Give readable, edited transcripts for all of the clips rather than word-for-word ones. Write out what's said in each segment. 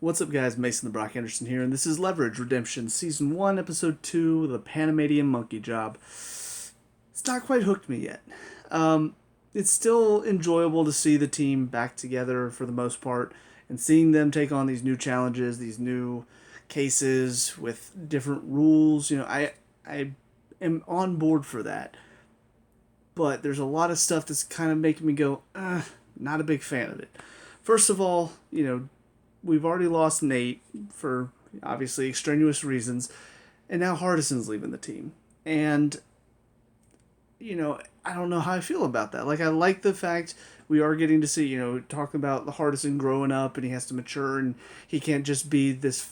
What's up, guys? Mason the Brock Henderson here, and this is Leverage Redemption, Season 1, Episode 2, The Panamanian Monkey Job. It's not quite hooked me yet. Um, it's still enjoyable to see the team back together for the most part, and seeing them take on these new challenges, these new cases with different rules. I am on board for that, but there's a lot of stuff that's kind of making me go, not a big fan of it. First of all, we've already lost Nate for obviously extraneous reasons, and now Hardison's leaving the team. And, I don't know how I feel about that. Like, I like the fact we are getting to see, talking about the Hardison growing up and he has to mature and he can't just be this,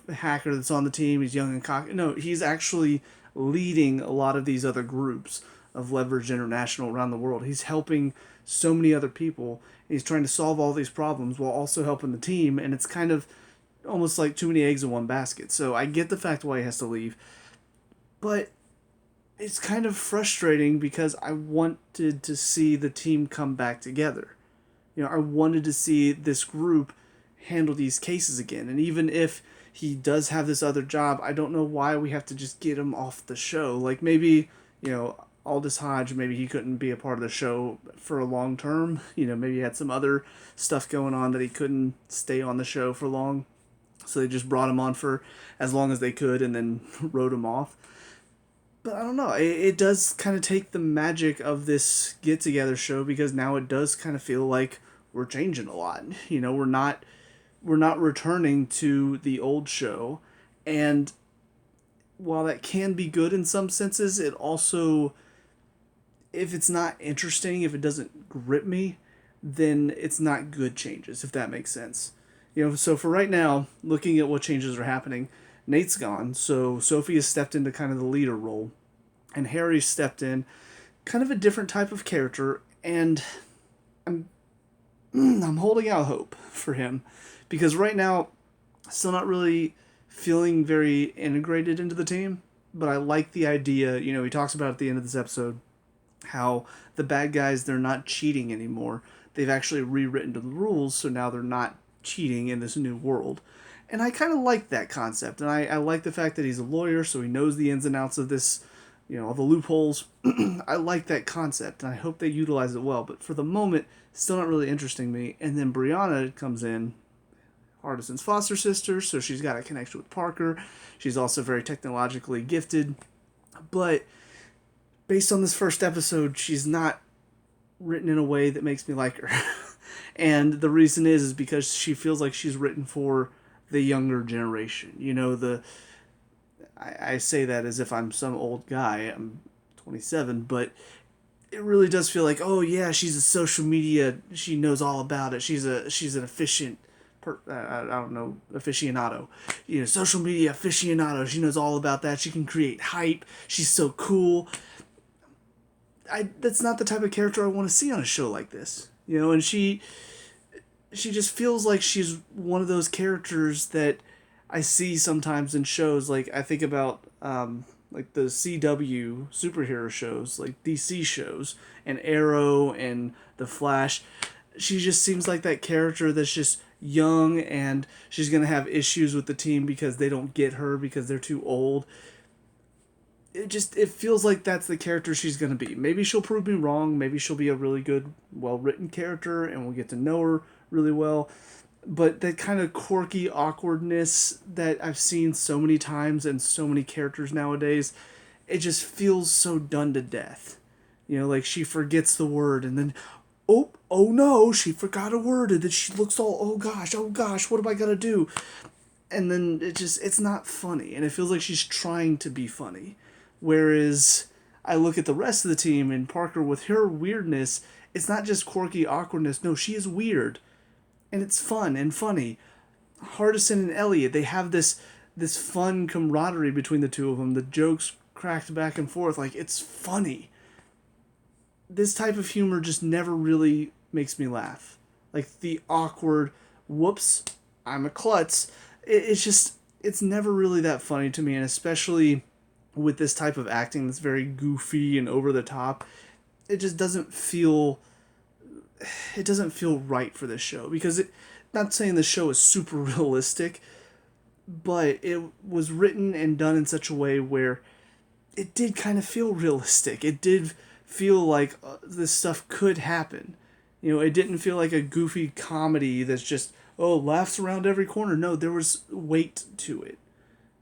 hacker that's on the team. He's young and cocky. No, he's actually leading a lot of these other groups of Leverage International around the world. He's helping so many other people. He's trying to solve all these problems while also helping the team, and it's kind of almost like too many eggs in one basket. So I get the fact why he has to leave, but it's kind of frustrating because I wanted to see the team come back together. I wanted to see this group handle these cases again. And even if he does have this other job, I don't know why we have to just get him off the show. Like maybe, Aldous Hodge, maybe he couldn't be a part of the show for a long term. Maybe he had some other stuff going on that he couldn't stay on the show for long. So they just brought him on for as long as they could and then wrote him off. But I don't know. It does kind of take the magic of this get together show because now it does kind of feel like we're changing a lot. We're not returning to the old show, and while that can be good in some senses, it also, if it's not interesting, if it doesn't grip me, then it's not good changes, if that makes sense. So for right now, looking at what changes are happening, Nate's gone, so Sophie has stepped into kind of the leader role, and Harry stepped in, kind of a different type of character, and I'm I'm holding out hope for him, because right now, still not really feeling very integrated into the team, but I like the idea. He talks about at the end of this episode how the bad guys, they're not cheating anymore. They've actually rewritten the rules, so now they're not cheating in this new world. And I kind of like that concept, and I like the fact that he's a lawyer, so he knows the ins and outs of this, all the loopholes. I like that concept, and I hope they utilize it well, but for the moment, it's still not really interesting me. And then Brianna comes in, Hardison's foster sister, so she's got a connection with Parker. She's also very technologically gifted, but based on this first episode, she's not written in a way that makes me like her. And the reason is because she feels like she's written for the younger generation. I say that as if I'm some old guy. I'm 27, but it really does feel like, oh yeah, she's a social media. She knows all about it. She's an efficient. I don't know, aficionado. Social media aficionado. She knows all about that. She can create hype. She's so cool. That's not the type of character I want to see on a show like this. And she just feels like she's one of those characters that I see sometimes in shows. Like I think about like the CW superhero shows, like DC shows, and Arrow and the Flash. She just seems like that character that's just young, and she's gonna have issues with the team because they don't get her because they're too old. It feels like that's the character she's gonna be. Maybe she'll prove me wrong. Maybe she'll be a really good, well written character, and we'll get to know her really well. But that kind of quirky awkwardness that I've seen so many times in so many characters nowadays, it just feels so done to death. Like she forgets the word, and then, oh no, she forgot a word, and then she looks all, oh gosh, what am I gonna do? And then it's not funny, and it feels like she's trying to be funny. Whereas I look at the rest of the team, and Parker, with her weirdness, it's not just quirky awkwardness. No, she is weird, and it's fun and funny. Hardison and Elliot, they have this fun camaraderie between the two of them. The jokes cracked back and forth, like it's funny. This type of humor just never really makes me laugh. Like the awkward, whoops, I'm a klutz. It's never really that funny to me, and especially with this type of acting that's very goofy and over the top, it just doesn't feel right for this show, because not saying the show is super realistic, but it was written and done in such a way where it did kind of feel realistic. It did feel like this stuff could happen. It didn't feel like a goofy comedy that's just, oh, laughs around every corner. No, there was weight to it,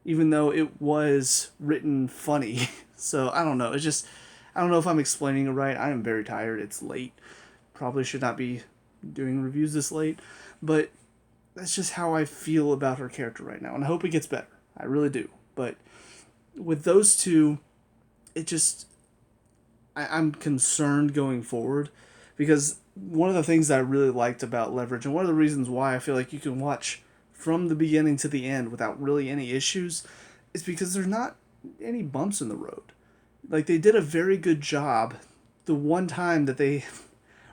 even though it was written funny. So I don't know. It's just, I don't know if I'm explaining it right. I am very tired. It's late. Probably should not be doing reviews this late, but that's just how I feel about her character right now, and I hope it gets better. I really do. But with those two, it just, I'm concerned going forward, because one of the things that I really liked about Leverage, and one of the reasons why I feel like you can watch from the beginning to the end without really any issues, is because there's not any bumps in the road. Like, they did a very good job. The one time that they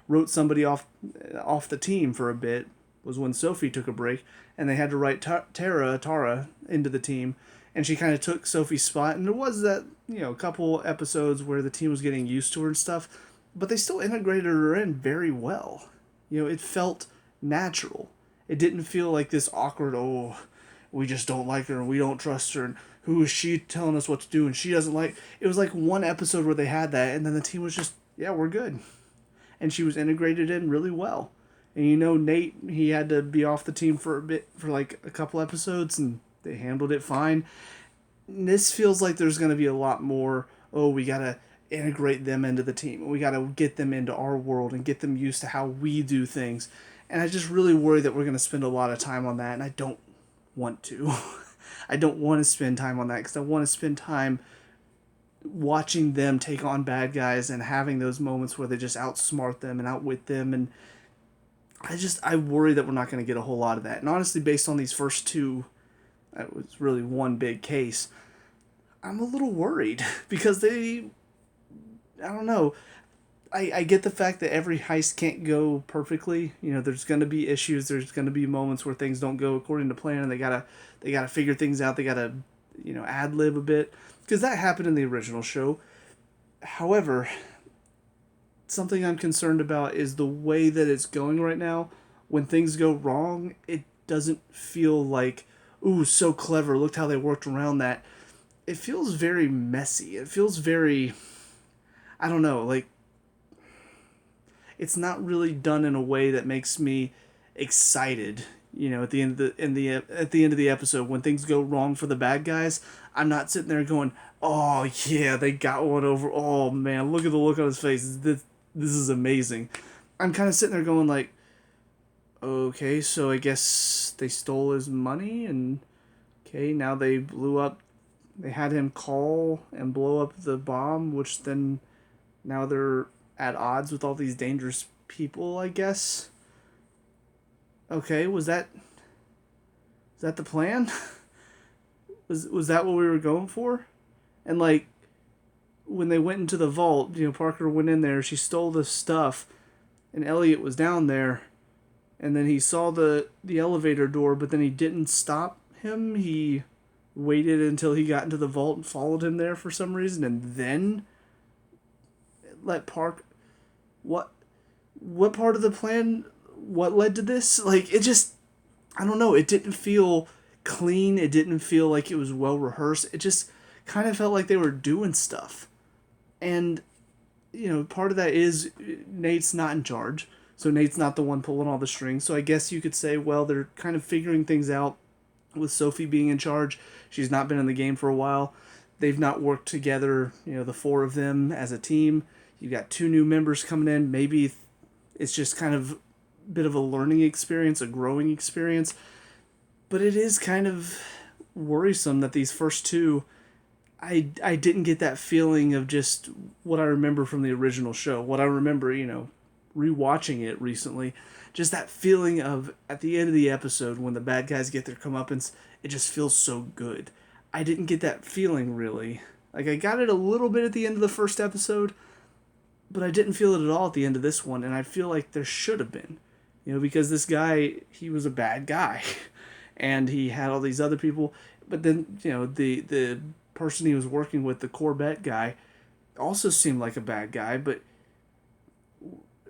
wrote somebody off the team for a bit was when Sophie took a break, and they had to write Tara into the team, and she kind of took Sophie's spot. And there was that, a couple episodes where the team was getting used to her and stuff, but they still integrated her in very well. It felt natural. It didn't feel like this awkward, oh, we just don't like her and we don't trust her, and who is she telling us what to do and she doesn't like. It was like one episode where they had that, and then the team was just, yeah, we're good. And she was integrated in really well. And Nate, he had to be off the team for a bit, for like a couple episodes, and they handled it fine. And this feels like there's going to be a lot more, oh, we got to integrate them into the team. We got to get them into our world and get them used to how we do things. And I just really worry that we're going to spend a lot of time on that, and I don't want to. I don't want to spend time on that, because I want to spend time watching them take on bad guys and having those moments where they just outsmart them and outwit them. And I worry that we're not going to get a whole lot of that. And honestly, based on these first two, it was really one big case, I'm a little worried because I don't know. I get the fact that every heist can't go perfectly. There's going to be issues. There's going to be moments where things don't go according to plan, and they gotta figure things out. They gotta, ad lib a bit, because that happened in the original show. However, something I'm concerned about is the way that it's going right now. When things go wrong, it doesn't feel like, ooh, so clever, look how they worked around that. It feels very messy. It feels very, I don't know, like, it's not really done in a way that makes me excited. At the end of the episode, when things go wrong for the bad guys, I'm not sitting there going, "Oh yeah, they got one over. Oh man, look at the look on his face. This is amazing." I'm kind of sitting there going like, "Okay, so I guess they stole his money, and okay, now they blew up. They had him call and blow up the bomb, which then now they're at odds with all these dangerous people, I guess." Okay, was that the plan? was that what we were going for? And like, when they went into the vault, Parker went in there, she stole the stuff, and Elliot was down there, and then he saw the elevator door, but then he didn't stop him. He waited until he got into the vault and followed him there for some reason, and then let Park. What part of the plan? What led to this? Like, it just, I don't know. It didn't feel clean. It didn't feel like it was well rehearsed. It just kind of felt like they were doing stuff. And, part of that is Nate's not in charge. So Nate's not the one pulling all the strings. So I guess you could say, well, they're kind of figuring things out with Sophie being in charge. She's not been in the game for a while. They've not worked together, the four of them as a team. You've got two new members coming in. Maybe it's just kind of bit of a learning experience, a growing experience. But it is kind of worrisome that these first two, I didn't get that feeling of just what I remember from the original show. What I remember, rewatching it recently, just that feeling of, at the end of the episode, when the bad guys get their comeuppance, it just feels so good. I didn't get that feeling, really. Like, I got it a little bit at the end of the first episode, but I didn't feel it at all at the end of this one, and I feel like there should have been. Because this guy, he was a bad guy, and he had all these other people, but then, the person he was working with, the Corvette guy, also seemed like a bad guy, but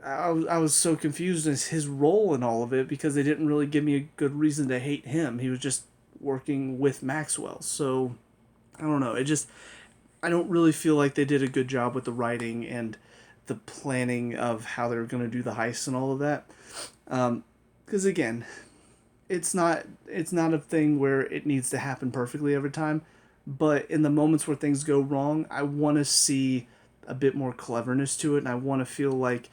I was so confused as his role in all of it because they didn't really give me a good reason to hate him. He was just working with Maxwell. So I don't know. I don't really feel like they did a good job with the writing and the planning of how they were going to do the heist and all of that. Because again, it's not a thing where it needs to happen perfectly every time, but in the moments where things go wrong, I want to see a bit more cleverness to it, and I want to feel like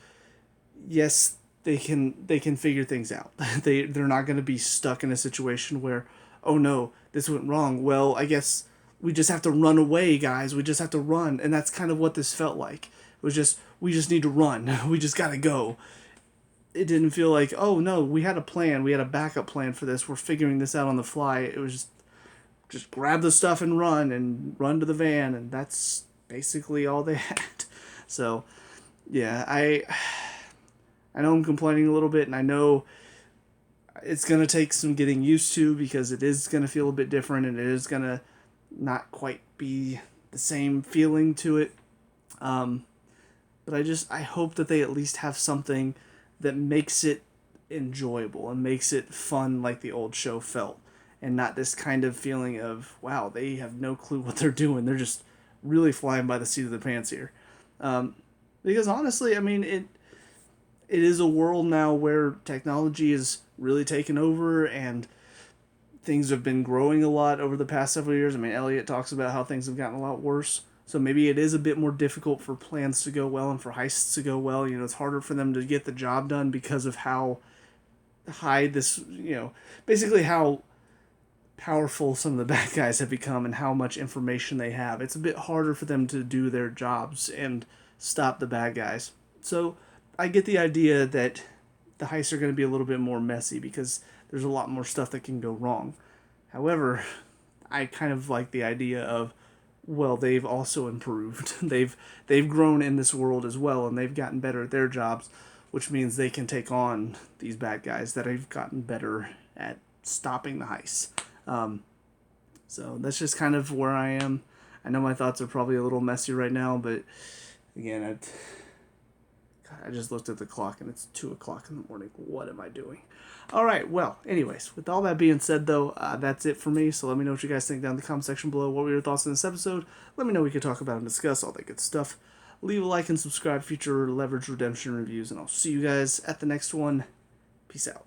yes, they can figure things out. They're not going to be stuck in a situation where oh no, this went wrong. Well, I guess we just have to run away, guys. We just have to run, and that's kind of what this felt like. It was just we just need to run. We just got to go. It didn't feel like oh no, we had a plan. We had a backup plan for this. We're figuring this out on the fly. It was just grab the stuff and run to the van, and that's basically all they had. So yeah, I know I'm complaining a little bit, and I know it's going to take some getting used to because it is going to feel a bit different and it is going to not quite be the same feeling to it. But I hope that they at least have something that makes it enjoyable and makes it fun like the old show felt, and not this kind of feeling of wow, they have no clue what they're doing. They're just really flying by the seat of their pants here. Because honestly, I mean it is a world now where technology is really taken over and things have been growing a lot over the past several years. I mean, Elliot talks about how things have gotten a lot worse. So maybe it is a bit more difficult for plans to go well and for heists to go well. You know, it's harder for them to get the job done because of how high this, you know, basically how powerful some of the bad guys have become and how much information they have. It's a bit harder for them to do their jobs and stop the bad guys. So I get the idea that the heists are going to be a little bit more messy because there's a lot more stuff that can go wrong. However, I kind of like the idea of well, they've also improved. They've grown in this world as well, and they've gotten better at their jobs, which means they can take on these bad guys that have gotten better at stopping the heists. So that's just kind of where I am. I know my thoughts are probably a little messy right now, but again, I just looked at the clock and it's 2 o'clock in the morning. What am I doing? All right. Well, anyways, with all that being said, though, that's it for me. So let me know what you guys think down in the comment section below. What were your thoughts on this episode? Let me know. We could talk about and discuss all that good stuff. Leave a like and subscribe for future Leverage Redemption reviews, and I'll see you guys at the next one. Peace out.